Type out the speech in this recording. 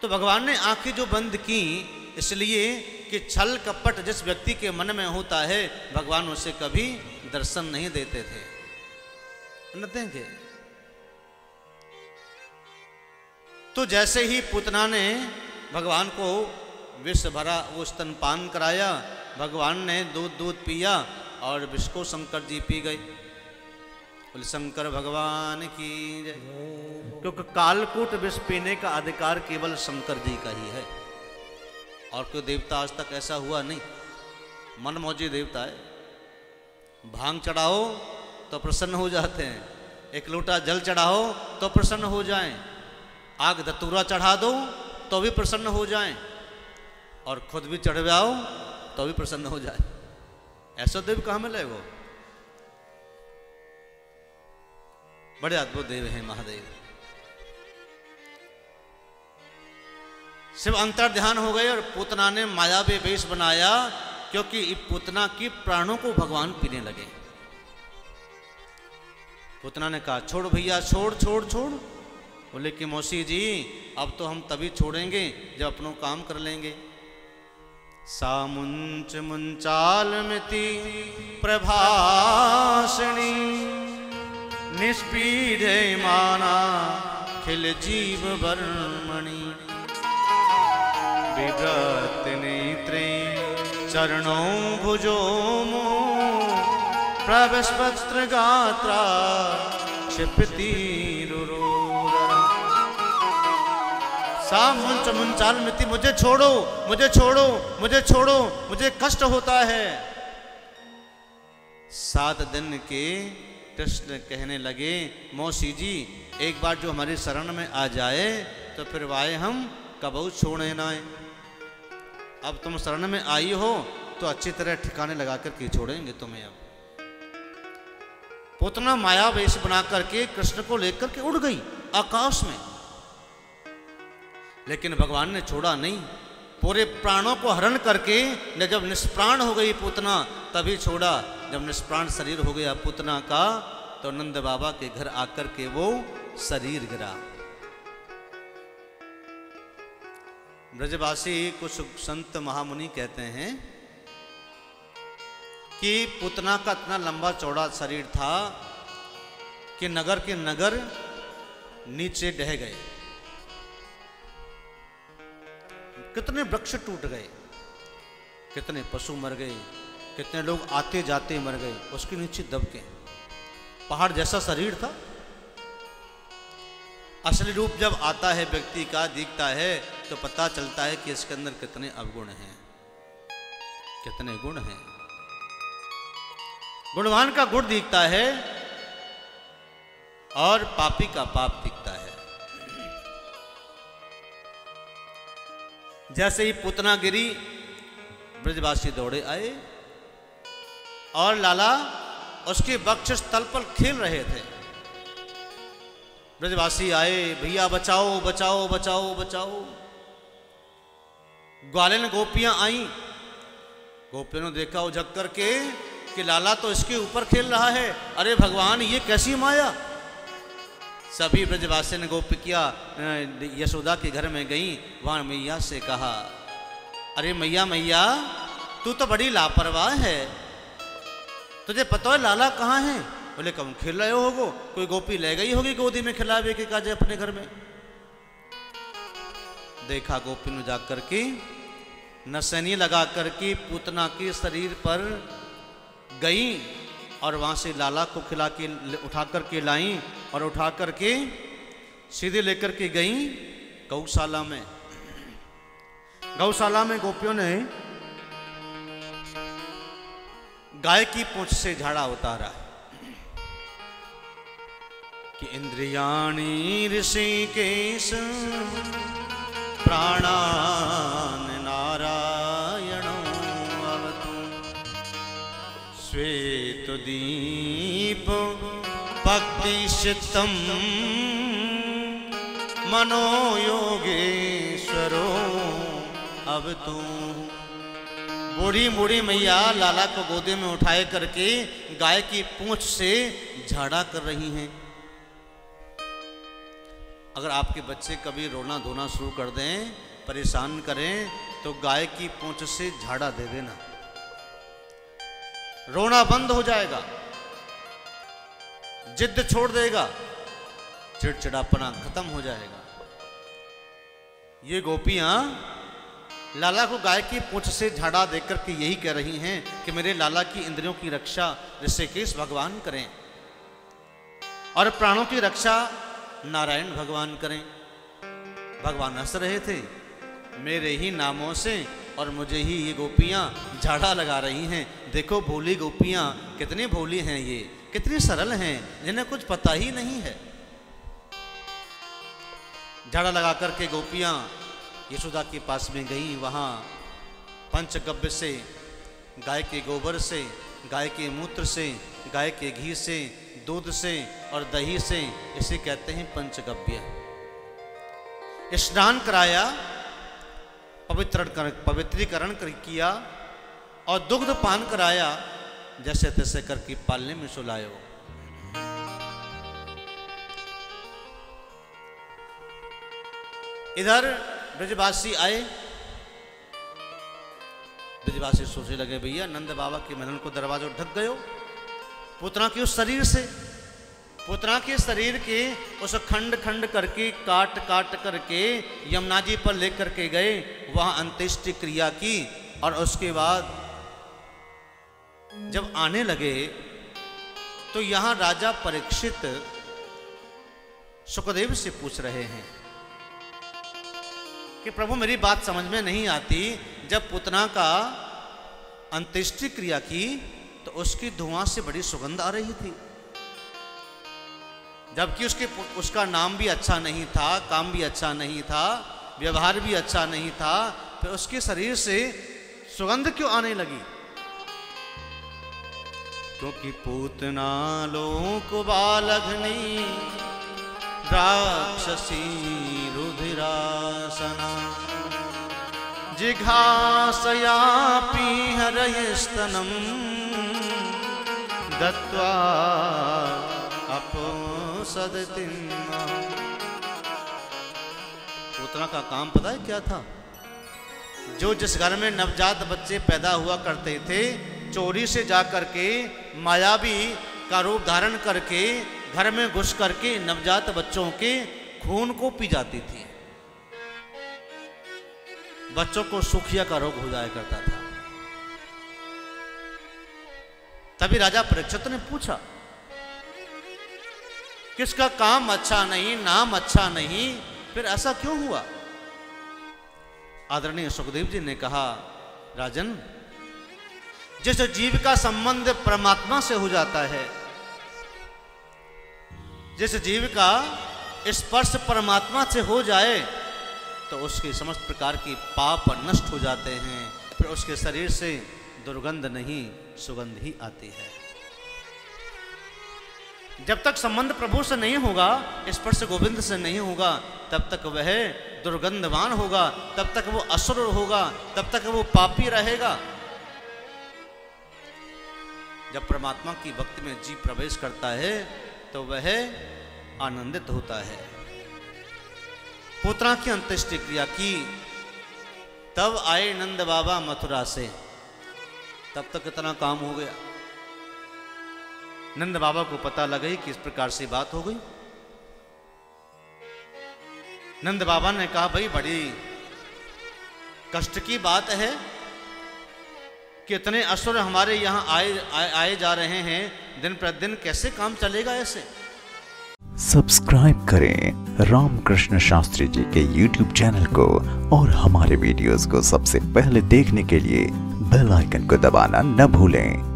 तो भगवान ने आंखें जो बंद की इसलिए कि छल कपट जिस व्यक्ति के मन में होता है भगवान उसे कभी दर्शन नहीं देते थे। न देंगे। तो जैसे ही पूतना ने भगवान को विष भरा वो स्तनपान कराया, भगवान ने दूध पिया और विष को शंकर जी पी गए। बोले शंकर भगवान की जय। क्योंकि कालकूट विष पीने का अधिकार केवल शंकर जी का ही है और कोई देवता आज तक ऐसा हुआ नहीं। मनमौजी देवता है। भांग चढ़ाओ तो प्रसन्न हो जाते हैं, एक लोटा जल चढ़ाओ तो प्रसन्न हो जाएं, आग धतूरा चढ़ा दो तो भी प्रसन्न हो जाएं और खुद भी चढ़वाओ तो भी प्रसन्न हो जाए। ऐसा देव कहाँ मिले वो? बड़े अद्भुत देव हैं महादेव। शिव अंतर ध्यान हो गए और पूतना ने मायावी वेश बनाया क्योंकि पूतना की प्राणों को भगवान पीने लगे। पूतना ने कहा छोड़ भैया छोड़ छोड़ छोड़। बोले कि मौसी जी अब तो हम तभी छोड़ेंगे जब अपनों काम कर लेंगे। सामुंच मुंचालमिति प्रभाषिणी निष्पीडे माना खिल जीव वर्मणि विव्रत नेत्रे चरणों भुजो मो प्रवस्वस्त्र गात्रा क्षिपति सामुंच मुंचालमिति मुझे छोड़ो मुझे छोड़ो मुझे छोड़ो मुझे कष्ट होता है। 7 दिन के कृष्ण कहने लगे मौसी जी एक बार जो हमारी शरण में आ जाए तो फिर वाए हम कबहू छोड़े ना। अब तुम शरण में आई हो तो अच्छी तरह ठिकाने लगा कर के छोड़ेंगे तुम्हें। अब पूतना माया वेश बना करके कृष्ण को लेकर के उड़ गई आकाश में, लेकिन भगवान ने छोड़ा नहीं। पूरे प्राणों को हरण करके जब निष्प्राण हो गई पूतना तभी छोड़ा। जब निष्प्राण शरीर हो गया पूतना का तो नंद बाबा के घर आकर के वो शरीर गिरा। ब्रजवासी कुछ संत महामुनि कहते हैं कि पूतना का इतना लंबा चौड़ा शरीर था कि नगर के नगर नीचे ढह गए, कितने वृक्ष टूट गए, कितने पशु मर गए, कितने लोग आते जाते मर गए, उसके नीचे दब के। पहाड़ जैसा शरीर था। असली रूप जब आता है व्यक्ति का दिखता है तो पता चलता है कि इसके अंदर कितने अवगुण हैं, कितने गुण हैं। गुणवान का गुण दिखता है और पापी का पाप दिखता है। जैसे ही पूतना गिरी ब्रजवासी दौड़े आए और लाला उसके वक्षस्थल पर खेल रहे थे। ब्रजवासी आए भैया बचाओ बचाओ बचाओ बचाओ। ग्वालिन गोपियां आई, गोपियों ने देखा उझक करके कि लाला तो इसके ऊपर खेल रहा है। अरे भगवान ये कैसी माया। सभी ब्रजवासी ने गोपियां यशोदा के घर में गई, वहां मैया से कहा अरे मैया मैया तू तो बड़ी लापरवाह है, तुझे पता है लाला कहाँ है? बोले कम खेल रहे होगो, कोई गोपी ले गई होगी गोदी में खिलावे के काजे अपने घर में। देखा गोपी ने जाकर के नसैनी लगा करके पूतना के शरीर पर गई और वहां से लाला को खिला के उठा करके लाई और उठा करके सीधे लेकर के गई गौशाला में। गौशाला में गोपियों ने गाय की पूंछ से झाड़ा उतारा कि इंद्रियाणि ऋषिकेश प्राणान नारायणो अवतु श्वेत दीप भक्तिशितम मनो योगेश्वरो अवतु। बूढ़ी बूढ़ी मैया लाला को गोदी में उठाए करके गाय की पूंछ से झाड़ा कर रही हैं। अगर आपके बच्चे कभी रोना धोना शुरू कर दें, परेशान करें, तो गाय की पूंछ से झाड़ा दे देना, रोना बंद हो जाएगा, जिद छोड़ देगा, चिड़चिड़ापना खत्म हो जाएगा। ये गोपियां लाला को गाय की पूंछ से झाड़ा देकर के यही कह रही हैं कि मेरे लाला की इंद्रियों की रक्षा ऋषिकेश भगवान करें और प्राणों की रक्षा नारायण भगवान करें। भगवान हंस रहे थे, मेरे ही नामों से और मुझे ही ये गोपियां झाड़ा लगा रही हैं। देखो भोली गोपियां कितनी भोली हैं, ये कितनी सरल हैं, जिन्हें कुछ पता ही नहीं है। झाड़ा लगा करके गोपियां यशोदा के पास में गई। वहाँ पंचगव्य से, गाय के गोबर से, गाय के मूत्र से, गाय के घी से, दूध से और दही से, इसे कहते हैं पंचगव्य, स्नान कराया, पवित्रीकरण किया और दुग्ध पान कराया, जैसे तैसे करके पालने में सुलायो। इधर ब्रजवासी आए। ब्रजवासी सोचने लगे भैया नंद बाबा के महल को दरवाजा ढक गयो, पुतना के उस शरीर से, पुतना के शरीर के उस खंड खंड करके काट काट करके यमुना जी पर लेकर के गए, वहां अंत्येष्टि क्रिया की। और उसके बाद जब आने लगे तो यहां राजा परीक्षित सुखदेव से पूछ रहे हैं कि प्रभु मेरी बात समझ में नहीं आती, जब पुतना का अंत्येष्टि क्रिया की तो उसकी धुआं से बड़ी सुगंध आ रही थी, जबकि उसका नाम भी अच्छा नहीं था, काम भी अच्छा नहीं था, व्यवहार भी अच्छा नहीं था, फिर उसके शरीर से सुगंध क्यों आने लगी? क्योंकि पूतना लोक बालघनी राक्षसी रुधिरासना जिघासया पीहरयस्तनम दत्वा अपसदतिम। पूतना का काम पता है क्या था? जो जिस घर में नवजात बच्चे पैदा हुआ करते थे, चोरी से जा करके मायावी का रूप धारण करके घर में घुस करके नवजात बच्चों के खून को पी जाती थी। बच्चों को सूखिया का रोग हो जाया करता था। तभी राजा परीक्षित ने पूछा, किसका काम अच्छा नहीं, नाम अच्छा नहीं, फिर ऐसा क्यों हुआ? आदरणीय सुखदेव जी ने कहा, राजन, जिस जीव का संबंध परमात्मा से हो जाता है, जिस जीव का स्पर्श परमात्मा से हो जाए तो उसके समस्त प्रकार की पाप नष्ट हो जाते हैं, फिर उसके शरीर से दुर्गंध नहीं सुगंध ही आती है। जब तक संबंध प्रभु से नहीं होगा, स्पर्श गोविंद से नहीं होगा, तब तक वह दुर्गंधवान होगा, तब तक वो असुर होगा, तब तक वो पापी रहेगा। जब परमात्मा की भक्ति में जीव प्रवेश करता है तो वह आनंदित होता है। पुत्रा की अंत्येष्टि क्रिया की, तब आए नंद बाबा मथुरा से। तब तक इतना काम हो गया। नंद बाबा को पता लगा कि इस प्रकार से बात हो गई। नंद बाबा ने कहा, भाई बड़ी कष्ट की बात है, कितने असुर हमारे यहाँ आए जा रहे हैं, दिन प्रतिदिन कैसे काम चलेगा ऐसे? सब्सक्राइब करें रामकृष्ण शास्त्री जी के YouTube चैनल को और हमारे वीडियोस को सबसे पहले देखने के लिए बेल आइकन को दबाना न भूलें।